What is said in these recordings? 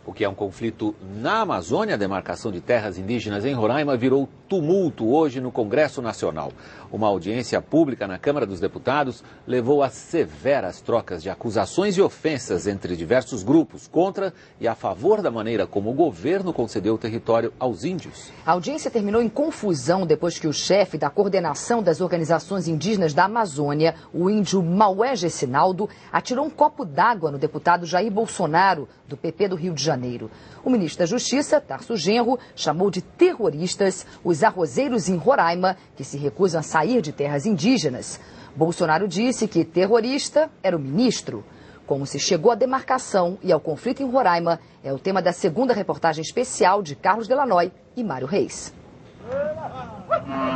O que é um conflito na Amazônia, a demarcação de terras indígenas em Roraima, virou tumulto hoje no Congresso Nacional. Uma audiência pública na Câmara dos Deputados levou a severas trocas de acusações e ofensas entre diversos grupos contra e a favor da maneira como o governo concedeu o território aos índios. A audiência terminou em confusão depois que o chefe da coordenação das organizações indígenas da Amazônia, o índio Maué Gessinaldo, atirou um copo d'água no deputado Jair Bolsonaro, do PP do Rio de Janeiro. O ministro da Justiça, Tarso Genro, chamou de terroristas os arrozeiros em Roraima, que se recusam a sair de terras indígenas. Bolsonaro disse que terrorista era o ministro. Como se chegou à demarcação e ao conflito em Roraima é o tema da segunda reportagem especial de Carlos Delanoy e Mário Reis.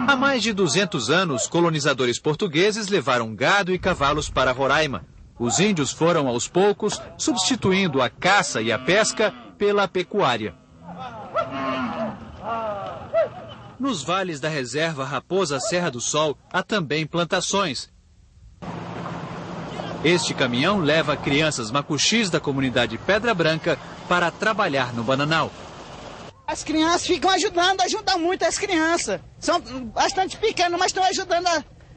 Há mais de 200 anos, colonizadores portugueses levaram gado e cavalos para Roraima. Os índios foram, aos poucos, substituindo a caça e a pesca pela pecuária. Nos vales da reserva Raposa Serra do Sol, há também plantações. Este caminhão leva crianças macuxis da comunidade Pedra Branca para trabalhar no bananal. As crianças ficam ajudam muito as crianças. São bastante pequenas, mas estão ajudando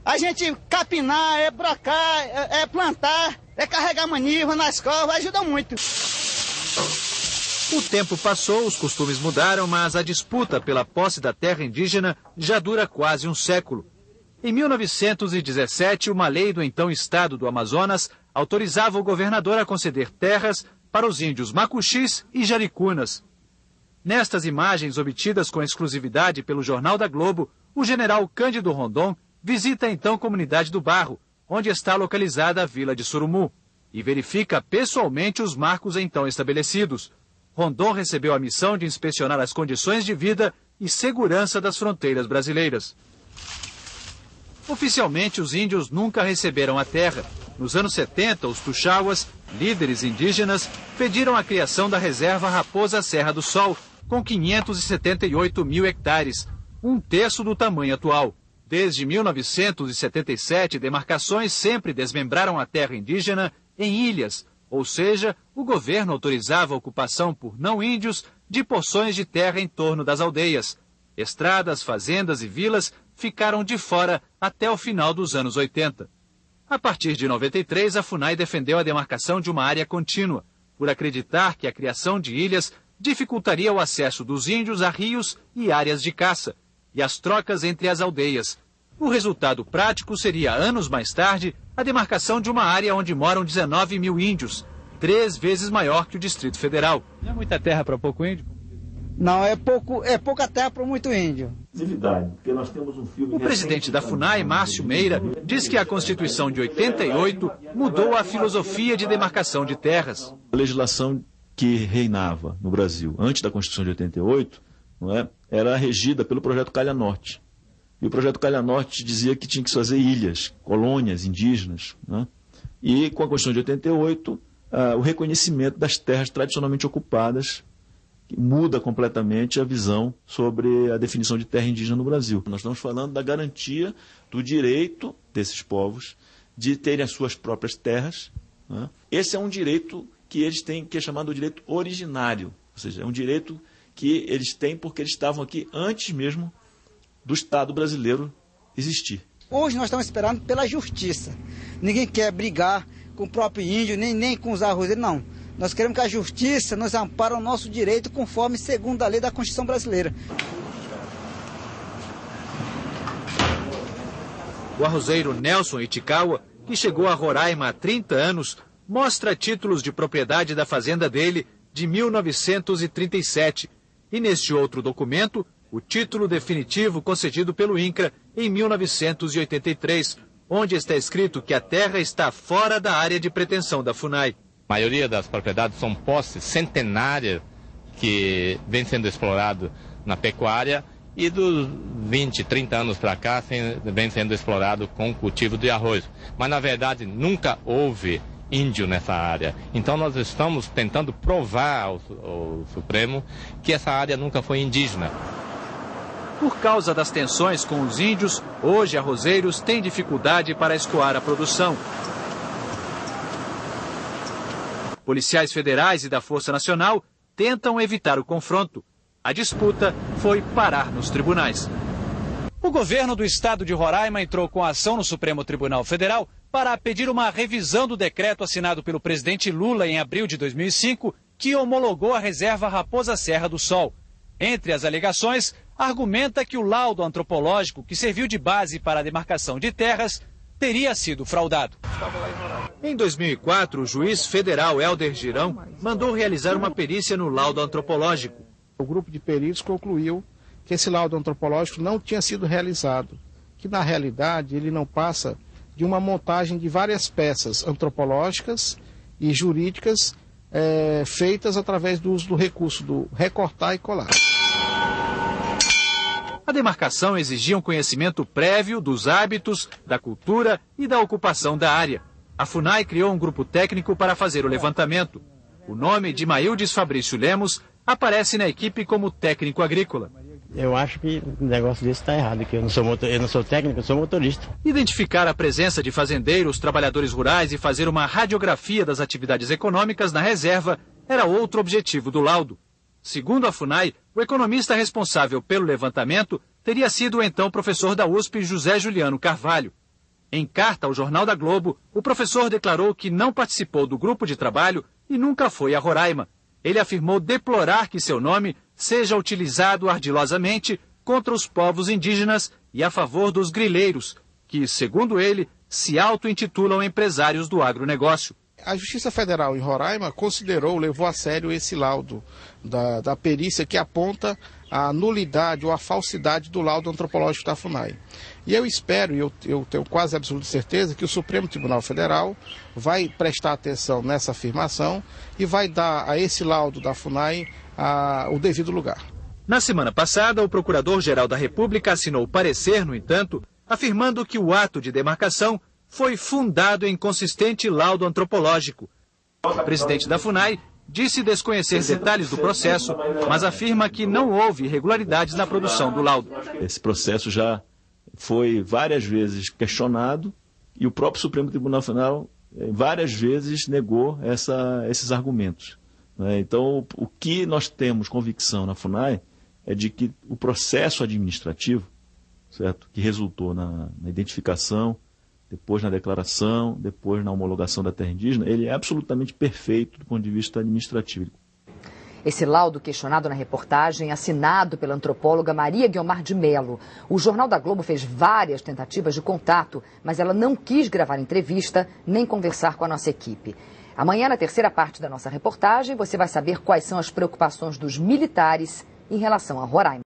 a gente capinar, brocar, plantar, carregar maniva nas covas, ajudam muito. O tempo passou, os costumes mudaram, mas a disputa pela posse da terra indígena já dura quase um século. Em 1917, uma lei do então Estado do Amazonas autorizava o governador a conceder terras para os índios macuxis e jaricunas. Nestas imagens obtidas com exclusividade pelo Jornal da Globo, o general Cândido Rondon visita então a comunidade do Barro, onde está localizada a vila de Surumu, e verifica pessoalmente os marcos então estabelecidos. Rondon recebeu a missão de inspecionar as condições de vida e segurança das fronteiras brasileiras. Oficialmente, os índios nunca receberam a terra. Nos anos 70, os tuxauas, líderes indígenas, pediram a criação da reserva Raposa Serra do Sol, com 578 mil hectares, um terço do tamanho atual. Desde 1977, demarcações sempre desmembraram a terra indígena em ilhas, ou seja, o governo autorizava a ocupação por não-índios de porções de terra em torno das aldeias. Estradas, fazendas e vilas ficaram de fora até o final dos anos 80. A partir de 93, a FUNAI defendeu a demarcação de uma área contínua, por acreditar que a criação de ilhas dificultaria o acesso dos índios a rios e áreas de caça, e as trocas entre as aldeias. O resultado prático seria, anos mais tarde, a demarcação de uma área onde moram 19 mil índios, 3 vezes maior que o Distrito Federal. Não é muita terra para pouco índio? Não, é pouca terra para muito índio. O presidente da FUNAI, Márcio Meira, diz que a Constituição de 88 mudou a filosofia de demarcação de terras. A legislação que reinava no Brasil antes da Constituição de 88, não é, era regida pelo Projeto Calha Norte. E o Projeto Calha Norte dizia que tinha que se fazer ilhas, colônias indígenas, né? E com a Constituição de 88, o reconhecimento das terras tradicionalmente ocupadas muda completamente a visão sobre a definição de terra indígena no Brasil. Nós estamos falando da garantia do direito desses povos de terem as suas próprias terras, né? Esse é um direito que eles têm, que é chamado de direito originário, ou seja, é um direito que eles têm porque eles estavam aqui antes mesmo do Estado brasileiro existir. Hoje nós estamos esperando pela justiça. Ninguém quer brigar com o próprio índio, nem com os arrozeiros, não. Nós queremos que a justiça nos ampare o nosso direito conforme segundo a lei da Constituição brasileira. O arrozeiro Nelson Itikawa, que chegou a Roraima há 30 anos, mostra títulos de propriedade da fazenda dele de 1937. E neste outro documento, o título definitivo concedido pelo INCRA em 1983, onde está escrito que a terra está fora da área de pretensão da FUNAI. A maioria das propriedades são posses centenárias que vem sendo explorado na pecuária e dos 20, 30 anos para cá vem sendo explorado com o cultivo de arroz. Mas, na verdade, nunca houve índio nessa área. Então, nós estamos tentando provar ao Supremo que essa área nunca foi indígena. Por causa das tensões com os índios, hoje arrozeiros têm dificuldade para escoar a produção. Policiais federais e da Força Nacional tentam evitar o confronto. A disputa foi parar nos tribunais. O governo do estado de Roraima entrou com ação no Supremo Tribunal Federal para pedir uma revisão do decreto assinado pelo presidente Lula em abril de 2005, que homologou a reserva Raposa Serra do Sol. Entre as alegações, argumenta que o laudo antropológico que serviu de base para a demarcação de terras teria sido fraudado. Em 2004, o juiz federal Helder Girão mandou realizar uma perícia no laudo antropológico. O grupo de peritos concluiu que esse laudo antropológico não tinha sido realizado, que na realidade ele não passa de uma montagem de várias peças antropológicas e jurídicas feitas através do uso do recurso do recortar e colar. A demarcação exigia um conhecimento prévio dos hábitos, da cultura e da ocupação da área. A FUNAI criou um grupo técnico para fazer o levantamento. O nome de Maildes Fabrício Lemos aparece na equipe como técnico agrícola. Eu acho que o negócio desse está errado, que eu não sou técnico, eu sou motorista. Identificar a presença de fazendeiros, trabalhadores rurais e fazer uma radiografia das atividades econômicas na reserva era outro objetivo do laudo. Segundo a FUNAI, o economista responsável pelo levantamento teria sido o então professor da USP, José Juliano Carvalho. Em carta ao Jornal da Globo, o professor declarou que não participou do grupo de trabalho e nunca foi a Roraima. Ele afirmou deplorar que seu nome seja utilizado ardilosamente contra os povos indígenas e a favor dos grileiros, que, segundo ele, se auto-intitulam empresários do agronegócio. A Justiça Federal em Roraima levou a sério esse laudo da perícia que aponta a nulidade ou a falsidade do laudo antropológico da FUNAI. E eu espero, e eu tenho quase absoluta certeza, que o Supremo Tribunal Federal vai prestar atenção nessa afirmação e vai dar a esse laudo da FUNAI o devido lugar. Na semana passada, o Procurador-Geral da República assinou o parecer, no entanto, afirmando que o ato de demarcação foi fundado em consistente laudo antropológico. O presidente da FUNAI disse desconhecer detalhes do processo, mas afirma que não houve irregularidades na produção do laudo. Esse processo já foi várias vezes questionado e o próprio Supremo Tribunal Federal várias vezes negou esses argumentos. Então, o que nós temos convicção na FUNAI é de que o processo administrativo, certo, que resultou na identificação, depois na declaração, depois na homologação da terra indígena, ele é absolutamente perfeito do ponto de vista administrativo. Esse laudo questionado na reportagem, assinado pela antropóloga Maria Guiomar de Mello. O Jornal da Globo fez várias tentativas de contato, mas ela não quis gravar entrevista nem conversar com a nossa equipe. Amanhã, na terceira parte da nossa reportagem, você vai saber quais são as preocupações dos militares em relação a Roraima.